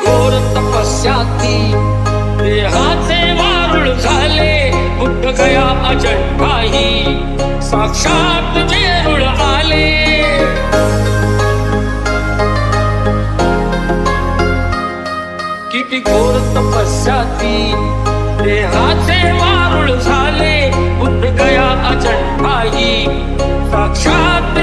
घोर तपस्याती देहाचे वारुळ झाले बुद्ध गया अजंठाही साक्षात जेरूळ आले किती घोर तपस्याती देहाचे वारुळ झाले बुद्ध गया अजंठाही साक्षात